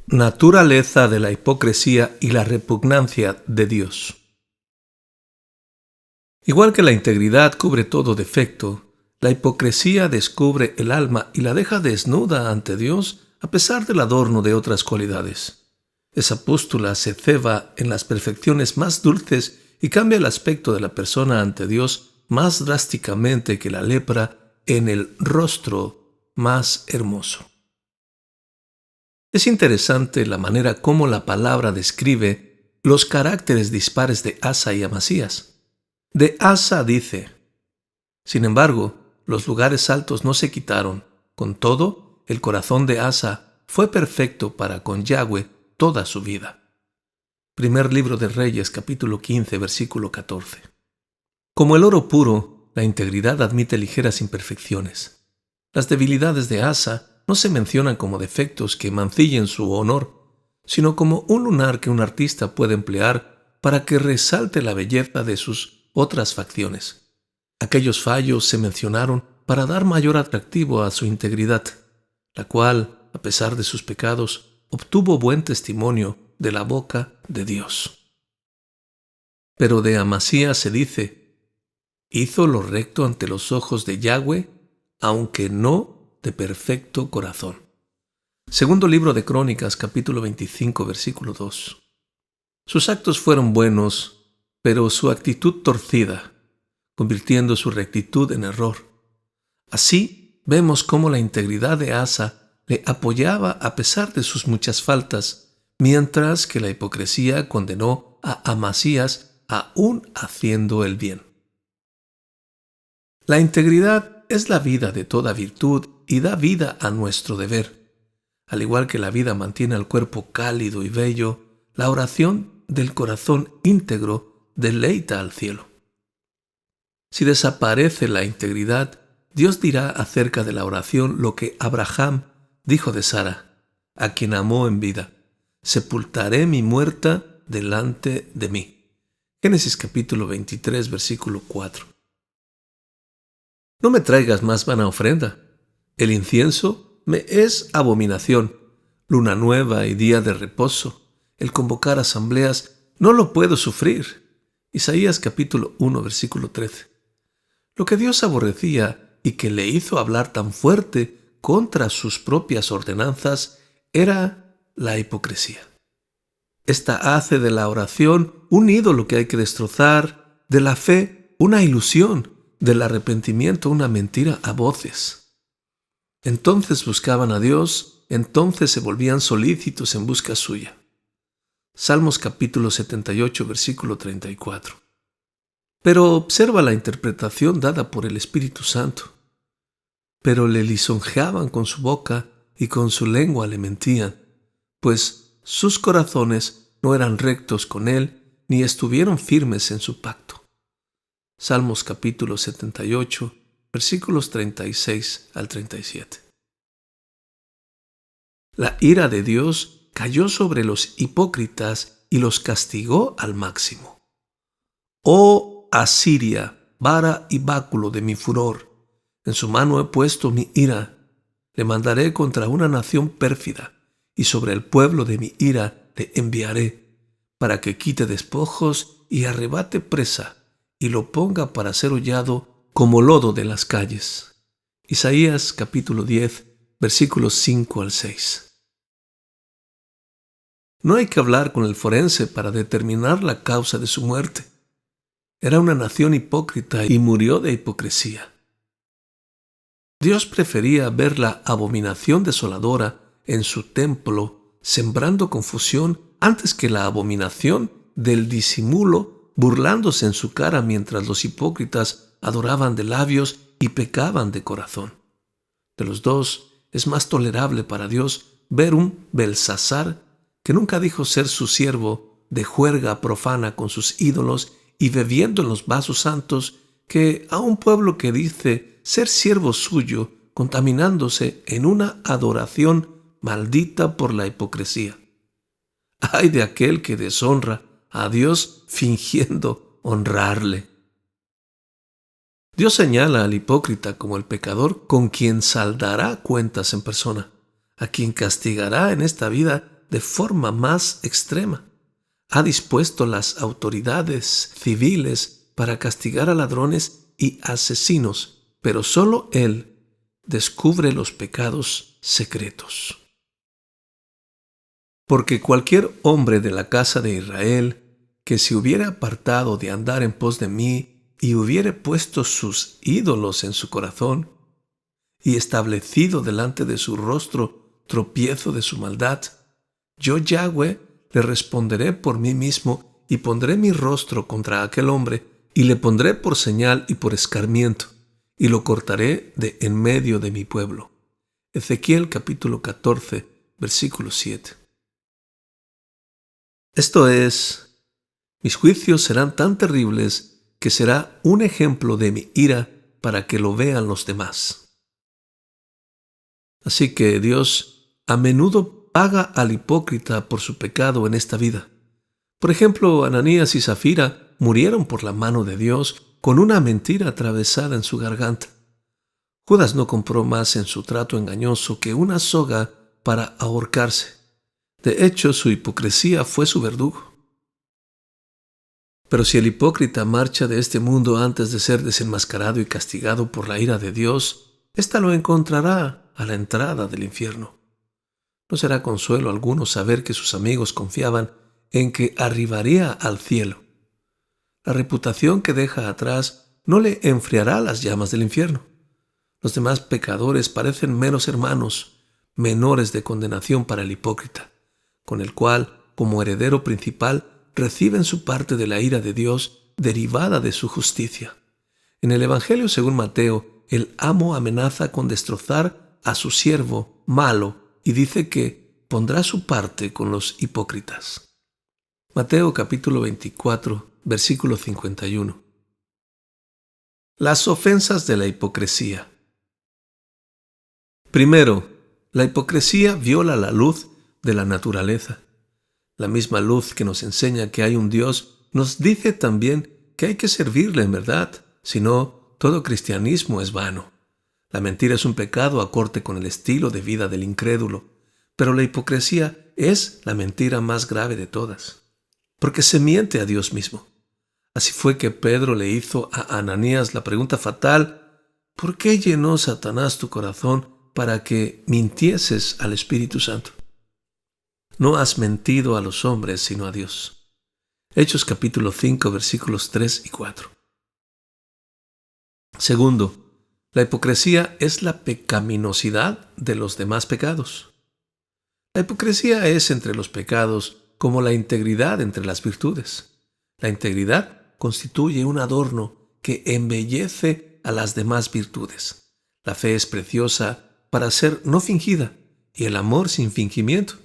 Naturaleza de la hipocresía y la repugnancia de Dios. Igual que la integridad cubre todo defecto, la hipocresía descubre el alma y la deja desnuda ante Dios a pesar del adorno de otras cualidades. Esa pústula se ceba en las perfecciones más dulces y cambia el aspecto de la persona ante Dios más drásticamente que la lepra en el rostro más hermoso. Es interesante la manera como la palabra describe los caracteres dispares de Asa y Amasías. De Asa dice: sin embargo, los lugares altos no se quitaron. Con todo, el corazón de Asa fue perfecto para con Yahweh toda su vida. Primer libro de Reyes, capítulo 15, versículo 14. Como el oro puro, la integridad admite ligeras imperfecciones. Las debilidades de Asa no se mencionan como defectos que mancillen su honor, sino como un lunar que un artista puede emplear para que resalte la belleza de sus otras facciones. Aquellos fallos se mencionaron para dar mayor atractivo a su integridad, la cual, a pesar de sus pecados, obtuvo buen testimonio de la boca de Dios. Pero de Amasías se dice: hizo lo recto ante los ojos de Yahweh, aunque no de perfecto corazón. Segundo libro de Crónicas, capítulo 25, versículo 2. Sus actos fueron buenos, pero su actitud torcida, convirtiendo su rectitud en error. Así vemos cómo la integridad de Asa le apoyaba a pesar de sus muchas faltas, mientras que la hipocresía condenó a Amasías aún haciendo el bien. La integridad es la vida de toda virtud y da vida a nuestro deber. Al igual que la vida mantiene al cuerpo cálido y bello, la oración del corazón íntegro deleita al cielo. Si desaparece la integridad, Dios dirá acerca de la oración lo que Abraham dijo de Sara, a quien amó en vida: sepultaré mi muerta delante de mí. Génesis capítulo 23, versículo 4. No me traigas más vana ofrenda. El incienso me es abominación. Luna nueva y día de reposo, el convocar asambleas, no lo puedo sufrir. Isaías capítulo 1, versículo 13. Lo que Dios aborrecía y que le hizo hablar tan fuerte contra sus propias ordenanzas era la hipocresía. Esta hace de la oración un ídolo que hay que destrozar, de la fe una ilusión, del arrepentimiento una mentira a voces. Entonces buscaban a Dios, entonces se volvían solícitos en busca suya. Salmos capítulo 78, versículo 34. Pero observa la interpretación dada por el Espíritu Santo. Pero le lisonjeaban con su boca y con su lengua le mentían, pues sus corazones no eran rectos con él, ni estuvieron firmes en su pacto. Salmos capítulo 78, versículos 36 al 37. La ira de Dios cayó sobre los hipócritas y los castigó al máximo. Oh Asiria, vara y báculo de mi furor, en su mano he puesto mi ira. Le mandaré contra una nación pérfida, y sobre el pueblo de mi ira le enviaré, para que quite despojos y arrebate presa, y lo ponga para ser hollado como lodo de las calles. Isaías capítulo 10, versículos 5 al 6. No hay que hablar con el forense para determinar la causa de su muerte. Era una nación hipócrita y murió de hipocresía. Dios prefería ver la abominación desoladora en su templo, sembrando confusión, antes que la abominación del disimulo, burlándose en su cara mientras los hipócritas adoraban de labios y pecaban de corazón. De los dos, es más tolerable para Dios ver un Belsasar, que nunca dijo ser su siervo, de juerga profana con sus ídolos y bebiendo en los vasos santos, que a un pueblo que dice ser siervo suyo, contaminándose en una adoración maldita por la hipocresía. ¡Ay de aquel que deshonra a Dios fingiendo honrarle! Dios señala al hipócrita como el pecador con quien saldará cuentas en persona, a quien castigará en esta vida de forma más extrema. Ha dispuesto las autoridades civiles para castigar a ladrones y asesinos, pero solo Él descubre los pecados secretos. Porque cualquier hombre de la casa de Israel que se hubiera apartado de andar en pos de mí y hubiere puesto sus ídolos en su corazón y establecido delante de su rostro tropiezo de su maldad, yo Yahweh le responderé por mí mismo y pondré mi rostro contra aquel hombre y le pondré por señal y por escarmiento y lo cortaré de en medio de mi pueblo. Ezequiel capítulo 14, versículo 7. Esto es, mis juicios serán tan terribles que será un ejemplo de mi ira para que lo vean los demás. Así que Dios a menudo paga al hipócrita por su pecado en esta vida. Por ejemplo, Ananías y Zafira murieron por la mano de Dios con una mentira atravesada en su garganta. Judas no compró más en su trato engañoso que una soga para ahorcarse. De hecho, su hipocresía fue su verdugo. Pero si el hipócrita marcha de este mundo antes de ser desenmascarado y castigado por la ira de Dios, ésta lo encontrará a la entrada del infierno. No será consuelo alguno saber que sus amigos confiaban en que arribaría al cielo. La reputación que deja atrás no le enfriará las llamas del infierno. Los demás pecadores parecen meros hermanos, menores de condenación para el hipócrita, con el cual, como heredero principal, reciben su parte de la ira de Dios derivada de su justicia. En el Evangelio según Mateo, el amo amenaza con destrozar a su siervo malo y dice que pondrá su parte con los hipócritas. Mateo capítulo 24, versículo 51. Las ofensas de la hipocresía. Primero, la hipocresía viola la luz de la naturaleza. La misma luz que nos enseña que hay un Dios nos dice también que hay que servirle en verdad, si no, todo cristianismo es vano. La mentira es un pecado acorde con el estilo de vida del incrédulo, pero la hipocresía es la mentira más grave de todas, porque se miente a Dios mismo. Así fue que Pedro le hizo a Ananías la pregunta fatal: ¿por qué llenó Satanás tu corazón para que mintieses al Espíritu Santo? No has mentido a los hombres, sino a Dios. Hechos capítulo 5, versículos 3 y 4. Segundo, la hipocresía es la pecaminosidad de los demás pecados. La hipocresía es entre los pecados como la integridad entre las virtudes. La integridad constituye un adorno que embellece a las demás virtudes. La fe es preciosa para ser no fingida y el amor sin fingimiento.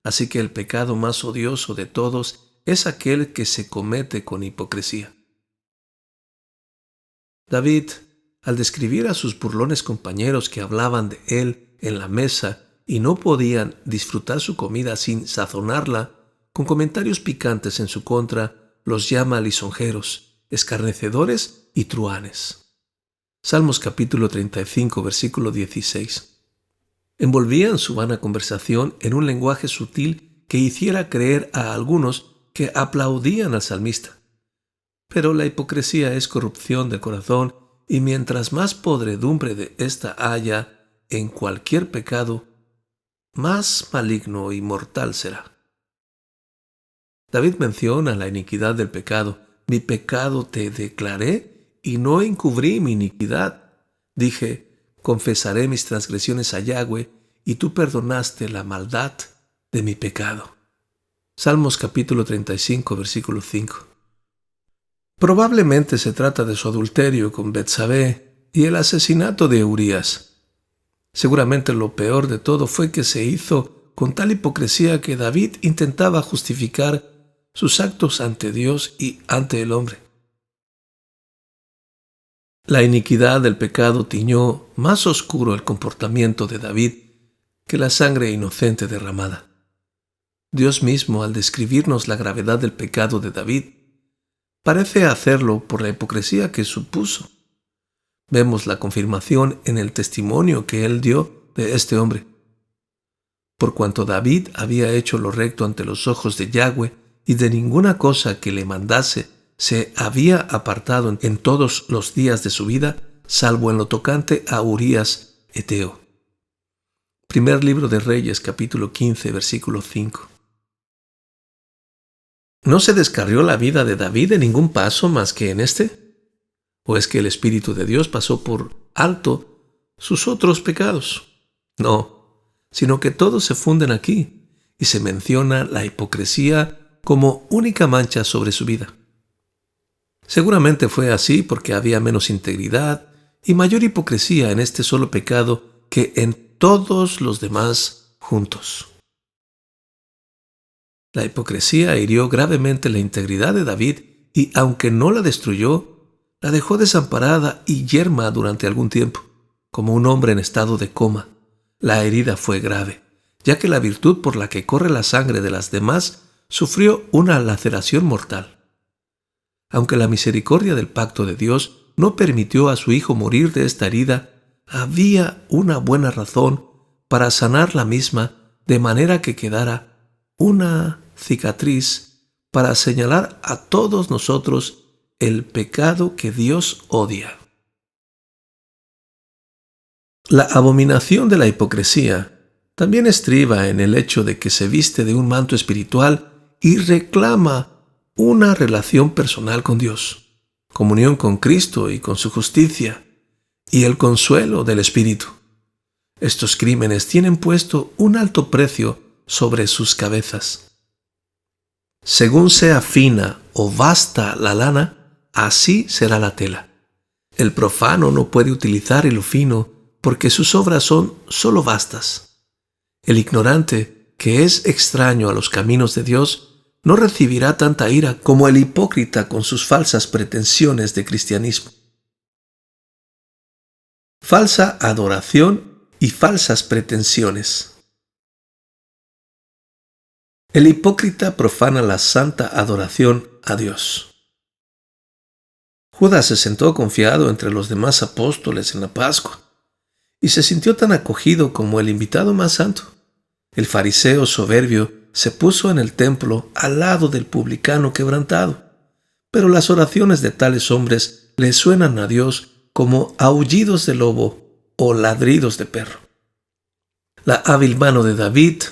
Así que el pecado más odioso de todos es aquel que se comete con hipocresía. David, al describir a sus burlones compañeros que hablaban de él en la mesa y no podían disfrutar su comida sin sazonarla, con comentarios picantes en su contra, los llama lisonjeros, escarnecedores y truhanes. Salmos capítulo 35, versículo 16. Envolvían su vana conversación en un lenguaje sutil que hiciera creer a algunos que aplaudían al salmista. Pero la hipocresía es corrupción del corazón, y mientras más podredumbre de ésta haya en cualquier pecado, más maligno y mortal será. David menciona la iniquidad del pecado. Mi pecado te declaré y no encubrí mi iniquidad. Dije: confesaré mis transgresiones a Yahweh, y tú perdonaste la maldad de mi pecado. Salmos capítulo 35, versículo 5. Probablemente se trata de su adulterio con Betsabé y el asesinato de Urías. Seguramente lo peor de todo fue que se hizo con tal hipocresía que David intentaba justificar sus actos ante Dios y ante el hombre. La iniquidad del pecado tiñó más oscuro el comportamiento de David que la sangre inocente derramada. Dios mismo, al describirnos la gravedad del pecado de David, parece hacerlo por la hipocresía que supuso. Vemos la confirmación en el testimonio que él dio de este hombre. por cuanto David había hecho lo recto ante los ojos de Yahweh, y de ninguna cosa que le mandase se había apartado en todos los días de su vida, salvo en lo tocante a Urías Eteo. Primer libro de Reyes, capítulo 15, versículo 5. ¿No se descarrió la vida de David en ningún paso más que en este? ¿O es que el Espíritu de Dios pasó por alto sus otros pecados? No, sino que todos se funden aquí, y se menciona la hipocresía como única mancha sobre su vida. Seguramente fue así porque había menos integridad y mayor hipocresía en este solo pecado que en todos los demás juntos. La hipocresía hirió gravemente la integridad de David y, aunque no la destruyó, la dejó desamparada y yerma durante algún tiempo, como un hombre en estado de coma. La herida fue grave, ya que la virtud por la que corre la sangre de las demás sufrió una laceración mortal. Aunque la misericordia del pacto de Dios no permitió a su hijo morir de esta herida, había una buena razón para sanar la misma, de manera que quedara una cicatriz para señalar a todos nosotros el pecado que Dios odia. La abominación de la hipocresía también estriba en el hecho de que se viste de un manto espiritual y reclama una relación personal con Dios, comunión con Cristo y con su justicia, y el consuelo del Espíritu. Estos crímenes tienen puesto un alto precio sobre sus cabezas. Según sea fina o vasta la lana, así será la tela. El profano no puede utilizar hilo fino porque sus obras son solo vastas. El ignorante, que es extraño a los caminos de Dios, no recibirá tanta ira como el hipócrita con sus falsas pretensiones de cristianismo. Falsa adoración y falsas pretensiones. El hipócrita profana la santa adoración a Dios. Judas se sentó confiado entre los demás apóstoles en la Pascua y se sintió tan acogido como el invitado más santo. El fariseo soberbio se puso en el templo al lado del publicano quebrantado, pero las oraciones de tales hombres le suenan a Dios como aullidos de lobo o ladridos de perro. La hábil mano de David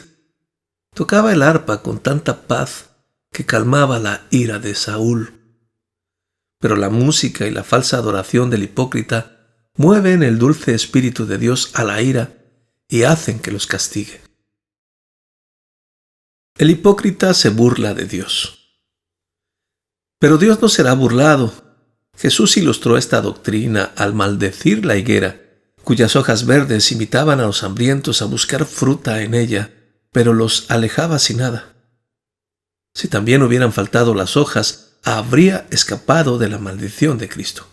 tocaba el arpa con tanta paz que calmaba la ira de Saúl. Pero la música y la falsa adoración del hipócrita mueven el dulce espíritu de Dios a la ira y hacen que los castigue. El hipócrita se burla de Dios. Pero Dios no será burlado. Jesús ilustró esta doctrina al maldecir la higuera, cuyas hojas verdes invitaban a los hambrientos a buscar fruta en ella, pero los alejaba sin nada. Si también hubieran faltado las hojas, habría escapado de la maldición de Cristo.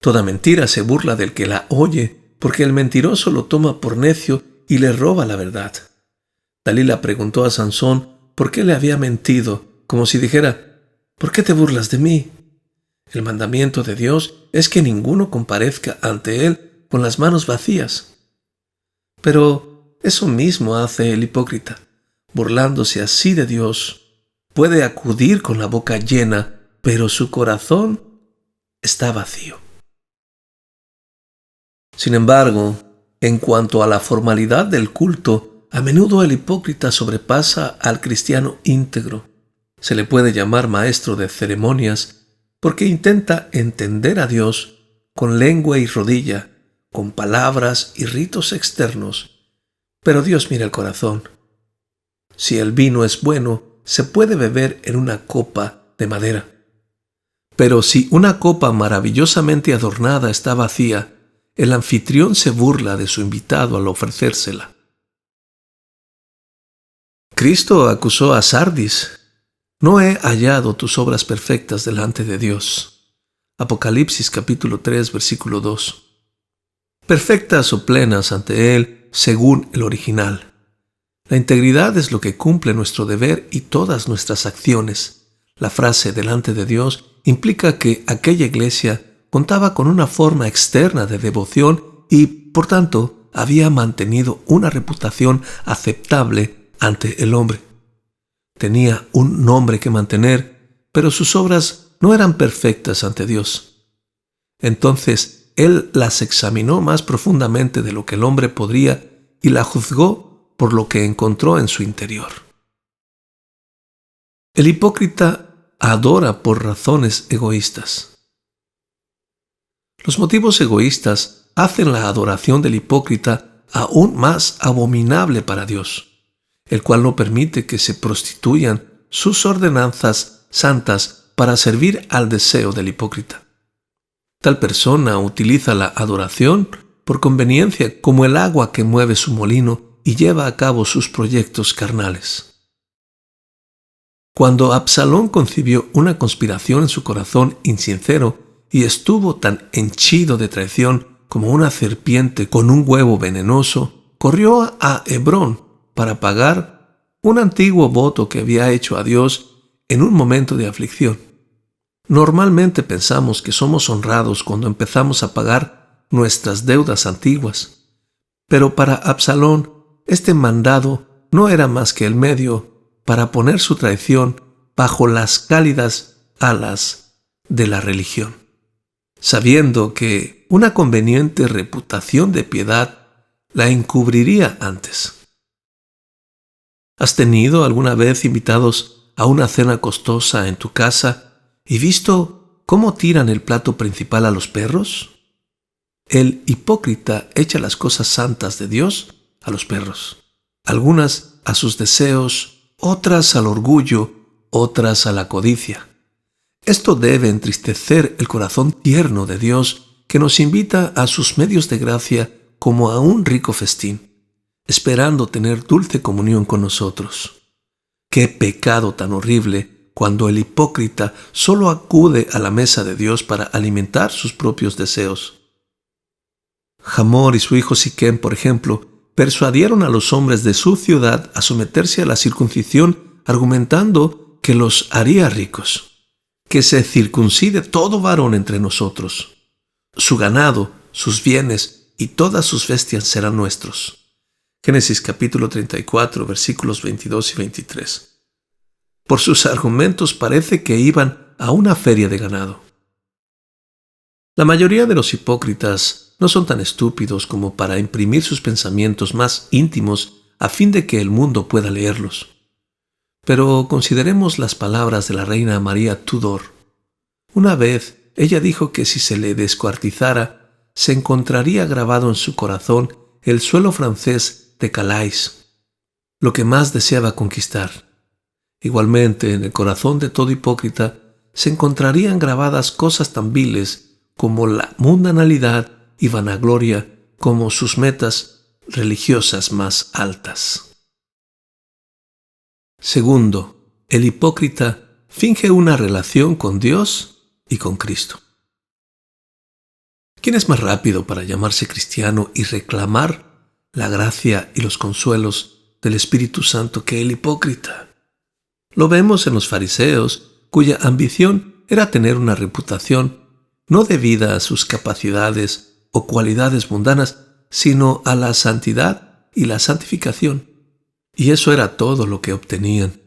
Toda mentira se burla del que la oye, porque el mentiroso lo toma por necio y le roba la verdad. Dalila preguntó a Sansón por qué le había mentido, como si dijera: ¿por qué te burlas de mí? El mandamiento de Dios es que ninguno comparezca ante él con las manos vacías. Pero eso mismo hace el hipócrita, burlándose así de Dios. Puede acudir con la boca llena, pero su corazón está vacío. Sin embargo, en cuanto a la formalidad del culto, a menudo el hipócrita sobrepasa al cristiano íntegro. Se le puede llamar maestro de ceremonias porque intenta entender a Dios con lengua y rodilla, con palabras y ritos externos. Pero Dios mira el corazón. Si el vino es bueno, se puede beber en una copa de madera. Pero si una copa maravillosamente adornada está vacía, el anfitrión se burla de su invitado al ofrecérsela. Cristo acusó a Sardis: no he hallado tus obras perfectas delante de Dios. Apocalipsis capítulo 3, versículo 2. Perfectas o plenas ante Él según el original. La integridad es lo que cumple nuestro deber y todas nuestras acciones. La frase delante de Dios implica que aquella iglesia contaba con una forma externa de devoción y, por tanto, había mantenido una reputación aceptable ante el hombre. Tenía un nombre que mantener, pero sus obras no eran perfectas ante Dios. Entonces él las examinó más profundamente de lo que el hombre podría y la juzgó por lo que encontró en su interior. El hipócrita adora por razones egoístas. Los motivos egoístas hacen la adoración del hipócrita aún más abominable para Dios, el cual no permite que se prostituyan sus ordenanzas santas para servir al deseo del hipócrita. Tal persona utiliza la adoración por conveniencia como el agua que mueve su molino y lleva a cabo sus proyectos carnales. Cuando Absalón concibió una conspiración en su corazón insincero y estuvo tan henchido de traición como una serpiente con un huevo venenoso, corrió a Hebrón para pagar un antiguo voto que había hecho a Dios en un momento de aflicción. Normalmente pensamos que somos honrados cuando empezamos a pagar nuestras deudas antiguas, pero para Absalón este mandado no era más que el medio para poner su traición bajo las cálidas alas de la religión, sabiendo que una conveniente reputación de piedad la encubriría antes. ¿Has tenido alguna vez invitados a una cena costosa en tu casa y visto cómo tiran el plato principal a los perros? El hipócrita echa las cosas santas de Dios a los perros, algunas a sus deseos, otras al orgullo, otras a la codicia. Esto debe entristecer el corazón tierno de Dios, que nos invita a sus medios de gracia como a un rico festín, esperando tener dulce comunión con nosotros. ¡Qué pecado tan horrible cuando el hipócrita solo acude a la mesa de Dios para alimentar sus propios deseos! Hamor y su hijo Siquem, por ejemplo, persuadieron a los hombres de su ciudad a someterse a la circuncisión, argumentando que los haría ricos. Que se circuncide todo varón entre nosotros. Su ganado, sus bienes y todas sus bestias serán nuestros. Génesis capítulo 34, versículos 22 y 23. Por sus argumentos parece que iban a una feria de ganado. La mayoría de los hipócritas no son tan estúpidos como para imprimir sus pensamientos más íntimos a fin de que el mundo pueda leerlos. Pero consideremos las palabras de la reina María Tudor. Una vez ella dijo que si se le descuartizara, se encontraría grabado en su corazón el suelo francés de Calais, lo que más deseaba conquistar. Igualmente, en el corazón de todo hipócrita se encontrarían grabadas cosas tan viles como la mundanalidad y vanagloria como sus metas religiosas más altas. Segundo, el hipócrita finge una relación con Dios y con Cristo. ¿Quién es más rápido para llamarse cristiano y reclamar la gracia y los consuelos del Espíritu Santo que el hipócrita? Lo vemos en los fariseos, cuya ambición era tener una reputación no debida a sus capacidades o cualidades mundanas, sino a la santidad y la santificación. Y eso era todo lo que obtenían.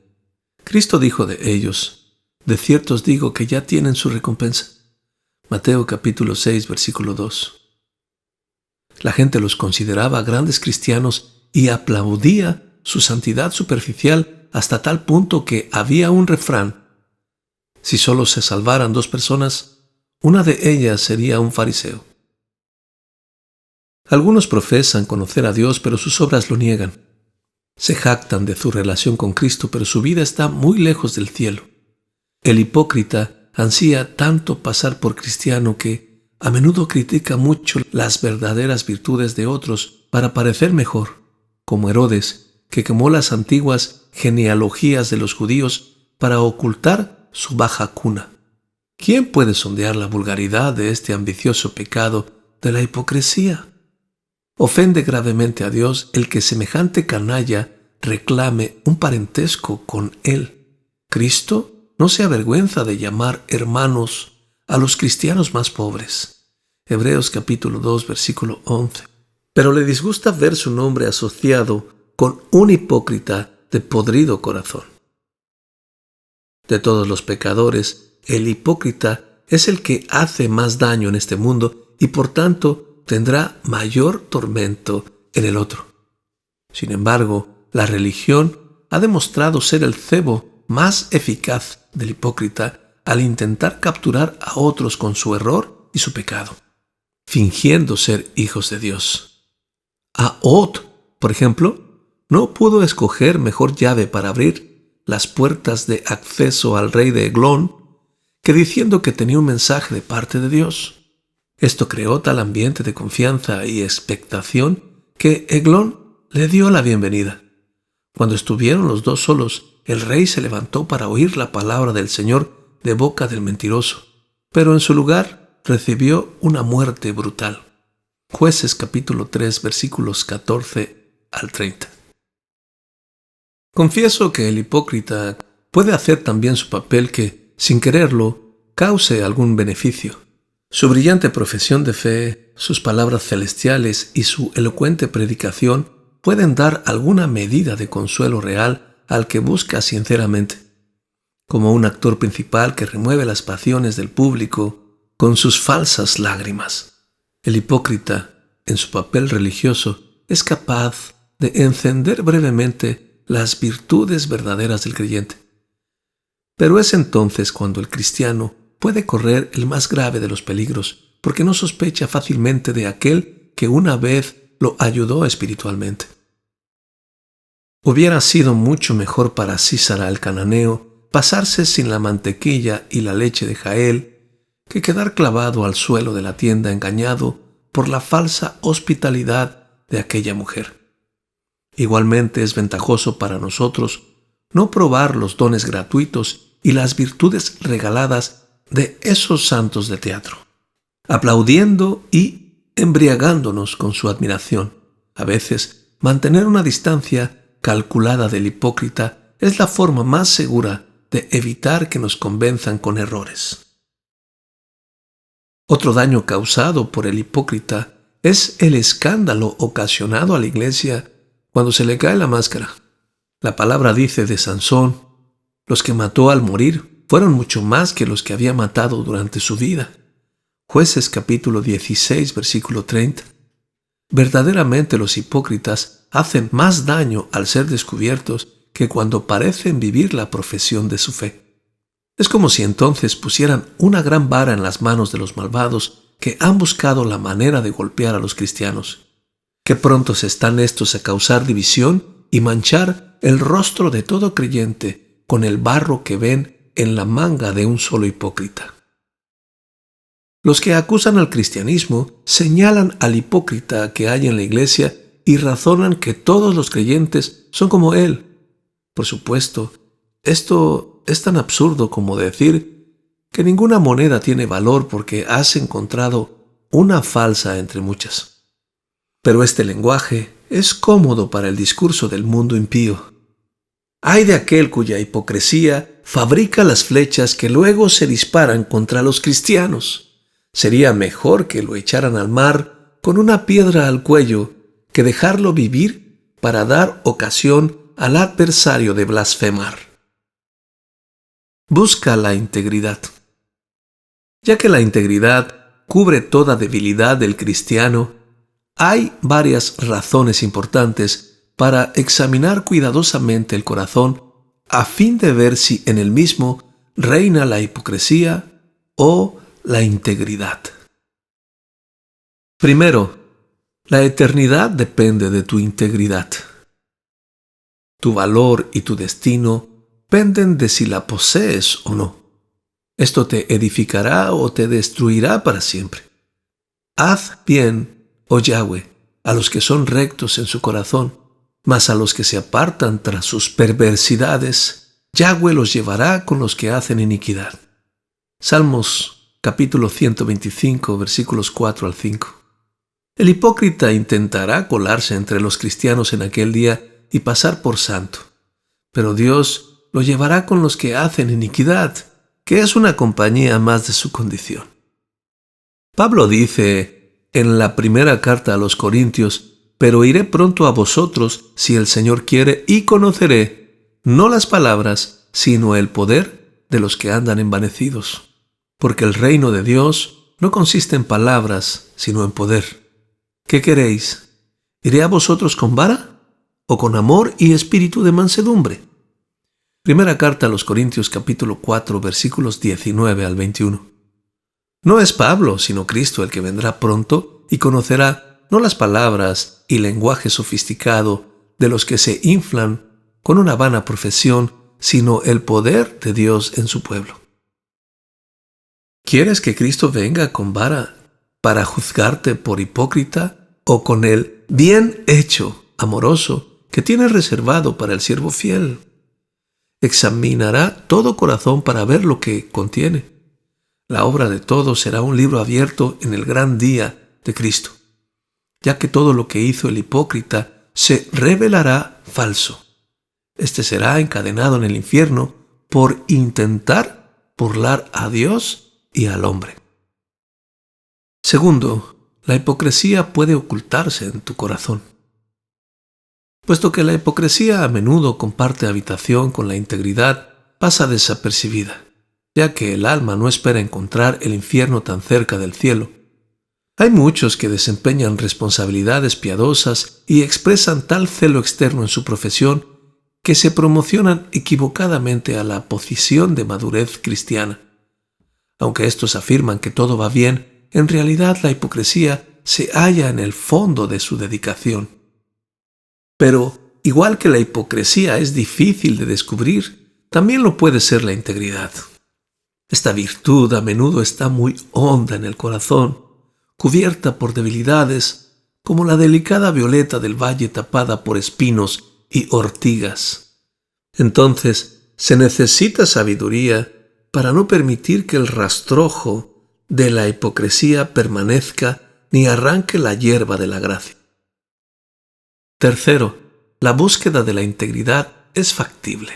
Cristo dijo de ellos: de cierto os digo que ya tienen su recompensa. Mateo capítulo 6, versículo 2. La gente los consideraba grandes cristianos y aplaudía su santidad superficial hasta tal punto que había un refrán: si solo se salvaran 2 personas, una de ellas sería un fariseo. Algunos profesan conocer a Dios, pero sus obras lo niegan. Se jactan de su relación con Cristo, pero su vida está muy lejos del cielo. El hipócrita ansía tanto pasar por cristiano que a menudo critica mucho las verdaderas virtudes de otros para parecer mejor, como Herodes, que quemó las antiguas genealogías de los judíos para ocultar su baja cuna. ¿Quién puede sondear la vulgaridad de este ambicioso pecado de la hipocresía? Ofende gravemente a Dios el que semejante canalla reclame un parentesco con Él. Cristo no se avergüenza de llamar hermanos a los cristianos más pobres. Hebreos capítulo 2, versículo 11. pero le disgusta ver su nombre asociado con un hipócrita de podrido corazón. De todos los pecadores, el hipócrita es el que hace más daño en este mundo y por tanto tendrá mayor tormento en el otro. Sin embargo, la religión ha demostrado ser el cebo más eficaz del hipócrita al intentar capturar a otros con su error y su pecado, fingiendo ser hijos de Dios. Ahod, por ejemplo, no pudo escoger mejor llave para abrir las puertas de acceso al rey de Eglón que diciendo que tenía un mensaje de parte de Dios. Esto creó tal ambiente de confianza y expectación que Eglón le dio la bienvenida. Cuando estuvieron los dos solos, el rey se levantó para oír la palabra del Señor de boca del mentiroso, pero en su lugar recibió una muerte brutal. Jueces capítulo 3 versículos 14 al 30. Confieso que el hipócrita puede hacer también su papel que, sin quererlo, cause algún beneficio. Su brillante profesión de fe, sus palabras celestiales y su elocuente predicación pueden dar alguna medida de consuelo real al que busca sinceramente, como un actor principal que remueve las pasiones del público con sus falsas lágrimas. El hipócrita, en su papel religioso, es capaz de encender brevemente las virtudes verdaderas del creyente. Pero es entonces cuando el cristiano puede correr el más grave de los peligros, porque no sospecha fácilmente de aquel que una vez lo ayudó espiritualmente. Hubiera sido mucho mejor para Sísara el cananeo pasarse sin la mantequilla y la leche de Jael que quedar clavado al suelo de la tienda engañado por la falsa hospitalidad de aquella mujer. Igualmente es ventajoso para nosotros no probar los dones gratuitos y las virtudes regaladas de esos santos de teatro, aplaudiendo y embriagándonos con su admiración. A veces, mantener una distancia calculada del hipócrita es la forma más segura de evitar que nos convenzan con errores. Otro daño causado por el hipócrita es el escándalo ocasionado a la iglesia cuando se le cae la máscara. La palabra dice de Sansón: los que mató al morir fueron mucho más que los que había matado durante su vida. Jueces capítulo 16 versículo 30. Verdaderamente los hipócritas hacen más daño al ser descubiertos que cuando parecen vivir la profesión de su fe. Es como si entonces pusieran una gran vara en las manos de los malvados que han buscado la manera de golpear a los cristianos. Qué prontos están estos a causar división y manchar el rostro de todo creyente con el barro que ven en la manga de un solo hipócrita. Los que acusan al cristianismo señalan al hipócrita que hay en la iglesia y razonan que todos los creyentes son como él. Por supuesto, esto es tan absurdo como decir que ninguna moneda tiene valor porque has encontrado una falsa entre muchas. Pero este lenguaje es cómodo para el discurso del mundo impío. Ay de aquel cuya hipocresía fabrica las flechas que luego se disparan contra los cristianos. Sería mejor que lo echaran al mar con una piedra al cuello que dejarlo vivir para dar ocasión al adversario de blasfemar. Busca la integridad. Ya que la integridad cubre toda debilidad del cristiano, hay varias razones importantes para examinar cuidadosamente el corazón a fin de ver si en el mismo reina la hipocresía o la integridad. Primero, la eternidad depende de tu integridad. Tu valor y tu destino penden de si la posees o no. Esto te edificará o te destruirá para siempre. Haz bien, oh Yahweh, a los que son rectos en su corazón, mas a los que se apartan tras sus perversidades, Yahweh los llevará con los que hacen iniquidad. Salmos capítulo 125, versículos 4 al 5. El hipócrita intentará colarse entre los cristianos en aquel día y pasar por santo, pero Dios lo llevará con los que hacen iniquidad, que es una compañía más de su condición. Pablo dice en la primera carta a los Corintios: pero iré pronto a vosotros, si el Señor quiere, y conoceré no las palabras, sino el poder de los que andan envanecidos. Porque el reino de Dios no consiste en palabras, sino en poder. ¿Qué queréis? ¿Iré a vosotros con vara o con amor y espíritu de mansedumbre? Primera carta a los Corintios capítulo 4 versículos 19 al 21. No es Pablo, sino Cristo el que vendrá pronto y conocerá no las palabras y lenguaje sofisticado de los que se inflan con una vana profesión, sino el poder de Dios en su pueblo. ¿Quieres que Cristo venga con vara para juzgarte por hipócrita, o con el bien hecho, amoroso, que tiene reservado para el siervo fiel? Examinará todo corazón para ver lo que contiene. La obra de todos será un libro abierto en el gran día de Cristo, ya que todo lo que hizo el hipócrita se revelará falso. Este será encadenado en el infierno por intentar burlar a Dios y al hombre. Segundo, la hipocresía puede ocultarse en tu corazón. Puesto que la hipocresía a menudo comparte habitación con la integridad, pasa desapercibida, ya que el alma no espera encontrar el infierno tan cerca del cielo. Hay muchos que desempeñan responsabilidades piadosas y expresan tal celo externo en su profesión que se promocionan equivocadamente a la posición de madurez cristiana. Aunque estos afirman que todo va bien, en realidad la hipocresía se halla en el fondo de su dedicación. Pero, igual que la hipocresía es difícil de descubrir, también lo puede ser la integridad. Esta virtud a menudo está muy honda en el corazón, cubierta por debilidades, como la delicada violeta del valle tapada por espinos y ortigas. Entonces, se necesita sabiduría para no permitir que el rastrojo de la hipocresía permanezca ni arranque la hierba de la gracia. Tercero, la búsqueda de la integridad es factible.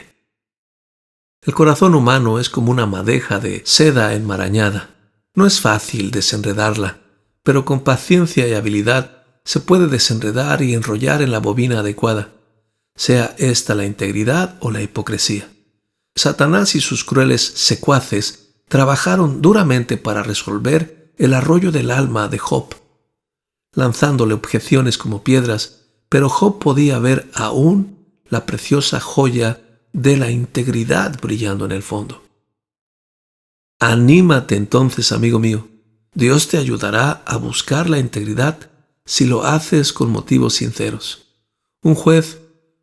El corazón humano es como una madeja de seda enmarañada. No es fácil desenredarla, pero con paciencia y habilidad se puede desenredar y enrollar en la bobina adecuada, sea esta la integridad o la hipocresía. Satanás y sus crueles secuaces trabajaron duramente para resolver el arroyo del alma de Job, lanzándole objeciones como piedras, pero Job podía ver aún la preciosa joya de la integridad brillando en el fondo. Anímate entonces, amigo mío. Dios te ayudará a buscar la integridad si lo haces con motivos sinceros. Un juez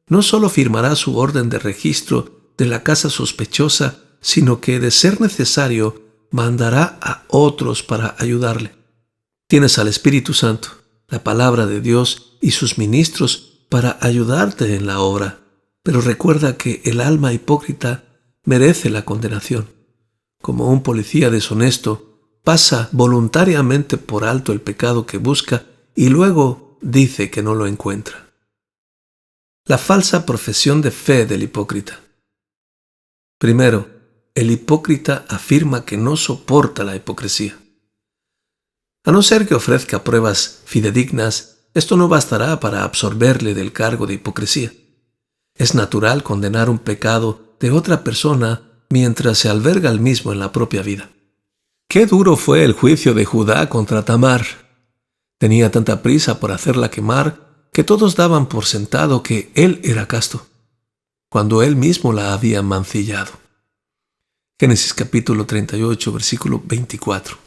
no solo firmará su orden de registro de la casa sospechosa, sino que, de ser necesario, mandará a otros para ayudarle. Tienes al Espíritu Santo, la palabra de Dios y sus ministros para ayudarte en la obra. Pero recuerda que el alma hipócrita merece la condenación. Como un policía deshonesto, pasa voluntariamente por alto el pecado que busca y luego dice que no lo encuentra. La falsa profesión de fe del hipócrita. Primero, el hipócrita afirma que no soporta la hipocresía. A no ser que ofrezca pruebas fidedignas, esto no bastará para absolverle del cargo de hipocresía. Es natural condenar un pecado de otra persona mientras se alberga el mismo en la propia vida. Qué duro fue el juicio de Judá contra Tamar. Tenía tanta prisa por hacerla quemar que todos daban por sentado que él era casto, cuando él mismo la había mancillado. Génesis capítulo 38, versículo 24.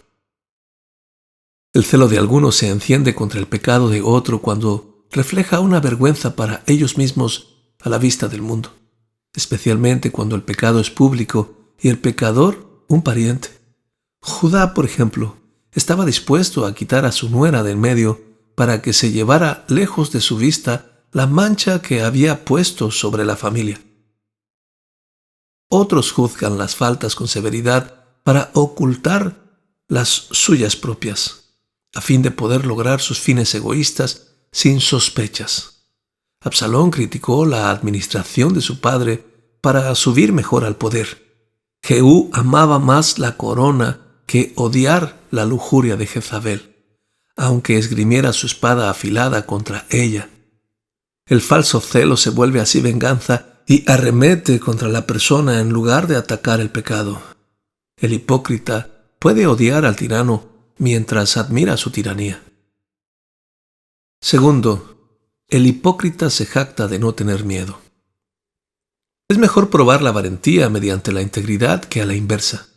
El celo de algunos se enciende contra el pecado de otro cuando refleja una vergüenza para ellos mismos a la vista del mundo, especialmente cuando el pecado es público y el pecador un pariente. Judá, por ejemplo, estaba dispuesto a quitar a su nuera de en medio para que se llevara lejos de su vista la mancha que había puesto sobre la familia. Otros juzgan las faltas con severidad para ocultar las suyas propias, a fin de poder lograr sus fines egoístas sin sospechas. Absalón criticó la administración de su padre para subir mejor al poder. Jehú amaba más la corona que odiar la lujuria de Jezabel. aunque esgrimiera su espada afilada contra ella. El falso celo se vuelve así venganza y arremete contra la persona en lugar de atacar el pecado. El hipócrita puede odiar al tirano mientras admira su tiranía. Segundo, el hipócrita se jacta de no tener miedo. Es mejor probar la valentía mediante la integridad que a la inversa.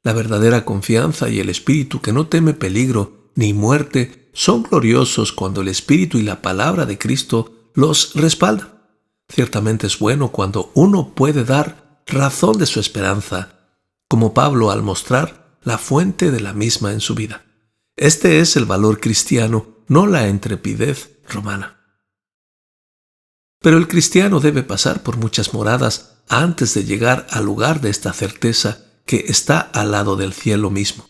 La verdadera confianza y el espíritu que no teme peligro ni muerte son gloriosos cuando el espíritu y la palabra de Cristo los respaldan. Ciertamente es bueno cuando uno puede dar razón de su esperanza, como Pablo al mostrar la fuente de la misma en su vida. Este es el valor cristiano, no la intrepidez romana. Pero el cristiano debe pasar por muchas moradas antes de llegar al lugar de esta certeza que está al lado del cielo mismo.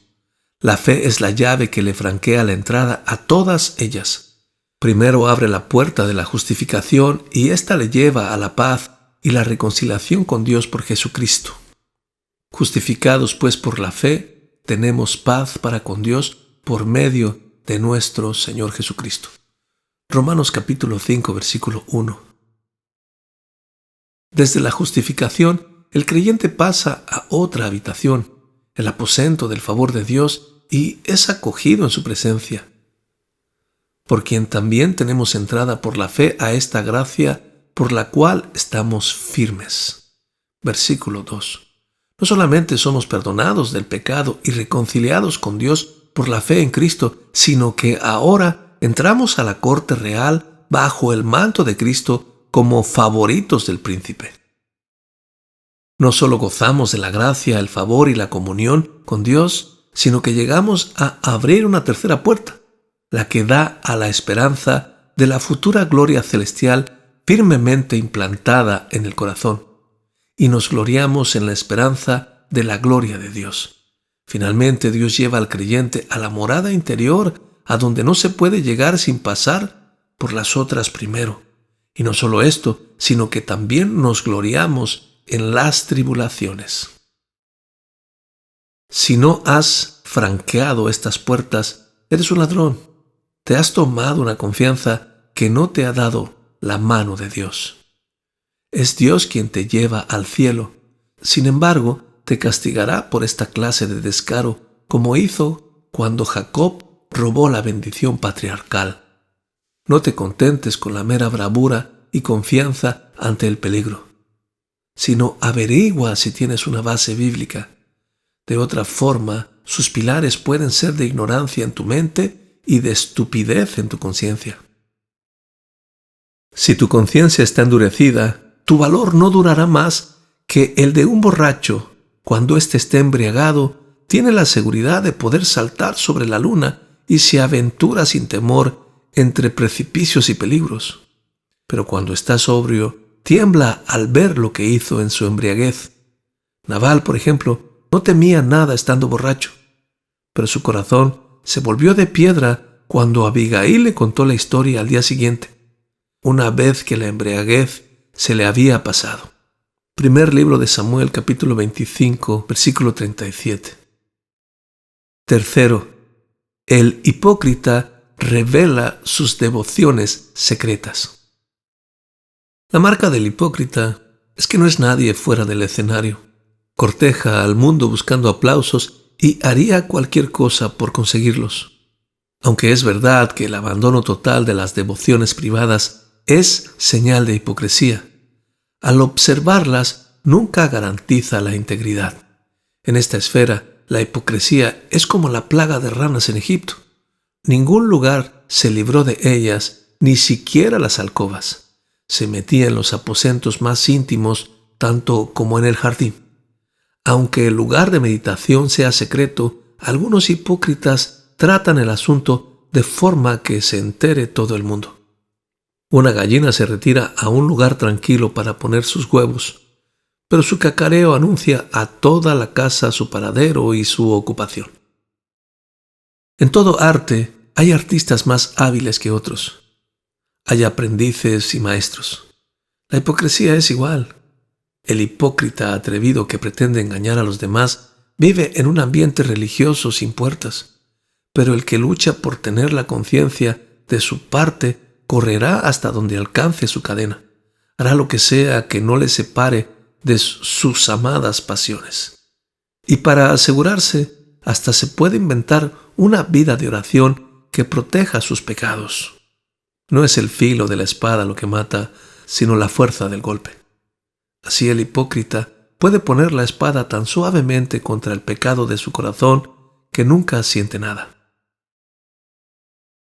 La fe es la llave que le franquea la entrada a todas ellas. Primero abre la puerta de la justificación y ésta le lleva a la paz y la reconciliación con Dios por Jesucristo. Justificados pues por la fe, tenemos paz para con Dios por medio de nuestro Señor Jesucristo. Romanos capítulo 5, versículo 1. Desde la justificación, el creyente pasa a otra habitación, el aposento del favor de Dios, y es acogido en su presencia. Por quien también tenemos entrada por la fe a esta gracia por la cual estamos firmes. Versículo 2. No solamente somos perdonados del pecado y reconciliados con Dios por la fe en Cristo, sino que ahora entramos a la corte real bajo el manto de Cristo como favoritos del príncipe. No solo gozamos de la gracia, el favor y la comunión con Dios, sino que llegamos a abrir una tercera puerta, la que da a la esperanza de la futura gloria celestial firmemente implantada en el corazón, y nos gloriamos en la esperanza de la gloria de Dios. Finalmente, Dios lleva al creyente a la morada interior, a donde no se puede llegar sin pasar por las otras primero. Y no solo esto, sino que también nos gloriamos en las tribulaciones. Si no has franqueado estas puertas, eres un ladrón. Te has tomado una confianza que no te ha dado la mano de Dios. Es Dios quien te lleva al cielo. Sin embargo, te castigará por esta clase de descaro, como hizo cuando Jacob robó la bendición patriarcal. No te contentes con la mera bravura y confianza ante el peligro, sino averigua si tienes una base bíblica. De otra forma, sus pilares pueden ser de ignorancia en tu mente y de estupidez en tu conciencia. Si tu conciencia está endurecida, tu valor no durará más que el de un borracho. Cuando éste esté embriagado, tiene la seguridad de poder saltar sobre la luna y se aventura sin temor entre precipicios y peligros. Pero cuando está sobrio, tiembla al ver lo que hizo en su embriaguez. Nabal, por ejemplo, no temía nada estando borracho, pero su corazón se volvió de piedra cuando Abigail le contó la historia al día siguiente, una vez que la embriaguez se le había pasado. Primer libro de Samuel, capítulo 25, versículo 37. Tercero, el hipócrita revela sus devociones secretas. La marca del hipócrita es que no es nadie fuera del escenario. Corteja al mundo buscando aplausos y haría cualquier cosa por conseguirlos. Aunque es verdad que el abandono total de las devociones privadas es señal de hipocresía, al observarlas nunca garantiza la integridad. En esta esfera, la hipocresía es como la plaga de ranas en Egipto. Ningún lugar se libró de ellas, ni siquiera las alcobas. Se metía en los aposentos más íntimos, tanto como en el jardín. Aunque el lugar de meditación sea secreto, algunos hipócritas tratan el asunto de forma que se entere todo el mundo. Una gallina se retira a un lugar tranquilo para poner sus huevos, pero su cacareo anuncia a toda la casa su paradero y su ocupación. En todo arte hay artistas más hábiles que otros. Hay aprendices y maestros. La hipocresía es igual. El hipócrita atrevido que pretende engañar a los demás vive en un ambiente religioso sin puertas, pero el que lucha por tener la conciencia de su parte correrá hasta donde alcance su cadena. Hará lo que sea que no le separe de sus amadas pasiones. Y para asegurarse, hasta se puede inventar una vida de oración que proteja sus pecados. No es el filo de la espada lo que mata, sino la fuerza del golpe. Así el hipócrita puede poner la espada tan suavemente contra el pecado de su corazón que nunca siente nada.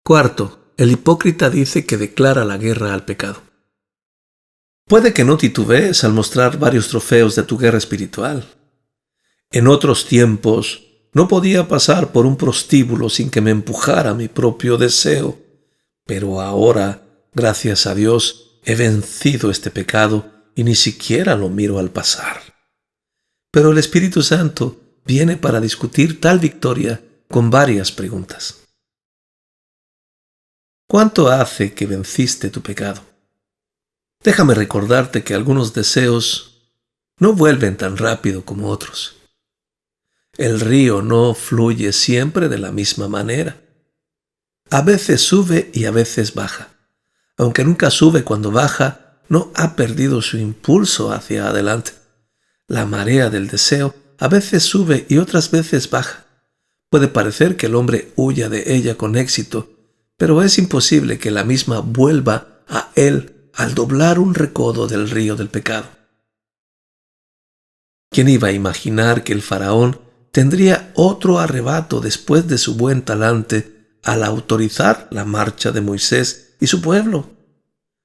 Cuarto, el hipócrita dice que declara la guerra al pecado. Puede que no titubees al mostrar varios trofeos de tu guerra espiritual. En otros tiempos no podía pasar por un prostíbulo sin que me empujara mi propio deseo, pero ahora, gracias a Dios, he vencido este pecado y ni siquiera lo miro al pasar. Pero el Espíritu Santo viene para discutir tal victoria con varias preguntas. ¿Cuánto hace que venciste tu pecado? Déjame recordarte que algunos deseos no vuelven tan rápido como otros. El río no fluye siempre de la misma manera. A veces sube y a veces baja. Aunque nunca sube cuando baja, no ha perdido su impulso hacia adelante. La marea del deseo a veces sube y otras veces baja. Puede parecer que el hombre huya de ella con éxito, pero es imposible que la misma vuelva a él al doblar un recodo del río del pecado. ¿Quién iba a imaginar que el faraón tendría otro arrebato después de su buen talante al autorizar la marcha de Moisés y su pueblo?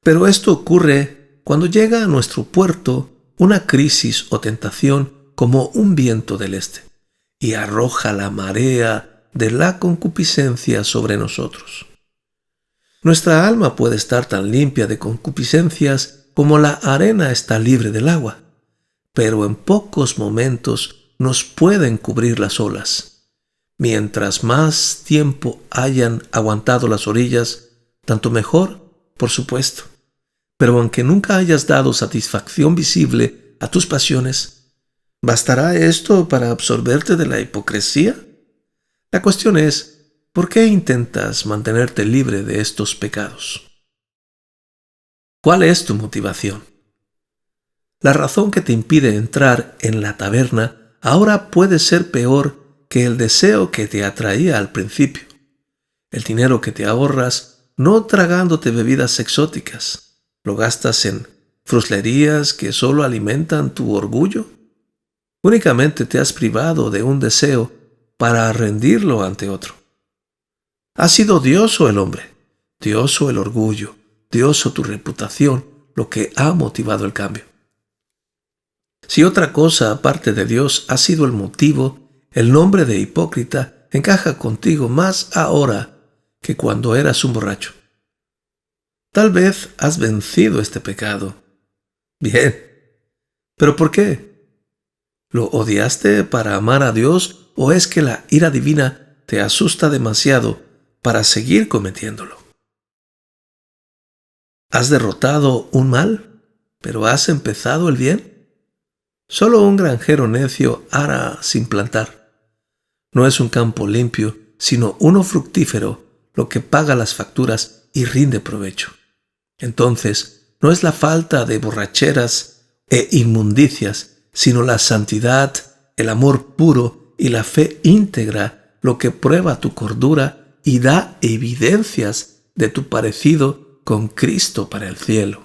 Pero esto ocurre cuando llega a nuestro puerto una crisis o tentación como un viento del este y arroja la marea de la concupiscencia sobre nosotros. Nuestra alma puede estar tan limpia de concupiscencias como la arena está libre del agua, pero en pocos momentos nos pueden cubrir las olas. Mientras más tiempo hayan aguantado las orillas, tanto mejor, por supuesto. Pero aunque nunca hayas dado satisfacción visible a tus pasiones, ¿bastará esto para absorberte de la hipocresía? La cuestión es, ¿por qué intentas mantenerte libre de estos pecados? ¿Cuál es tu motivación? La razón que te impide entrar en la taberna ahora puede ser peor que el deseo que te atraía al principio. El dinero que te ahorras no tragándote bebidas exóticas, ¿lo gastas en fruslerías que solo alimentan tu orgullo? Únicamente te has privado de un deseo para rendirlo ante otro. ¿Ha sido Dios o el hombre, Dios o el orgullo, Dios o tu reputación lo que ha motivado el cambio? Si otra cosa aparte de Dios ha sido el motivo, el nombre de hipócrita encaja contigo más ahora que cuando eras un borracho. Tal vez has vencido este pecado. Bien, ¿pero por qué? ¿Lo odiaste para amar a Dios o es que la ira divina te asusta demasiado para seguir cometiéndolo? ¿Has derrotado un mal, pero has empezado el bien? Solo un granjero necio ara sin plantar. No es un campo limpio, sino uno fructífero, lo que paga las facturas y rinde provecho. Entonces, no es la falta de borracheras e inmundicias, sino la santidad, el amor puro y la fe íntegra lo que prueba tu cordura y da evidencias de tu parecido con Cristo para el cielo.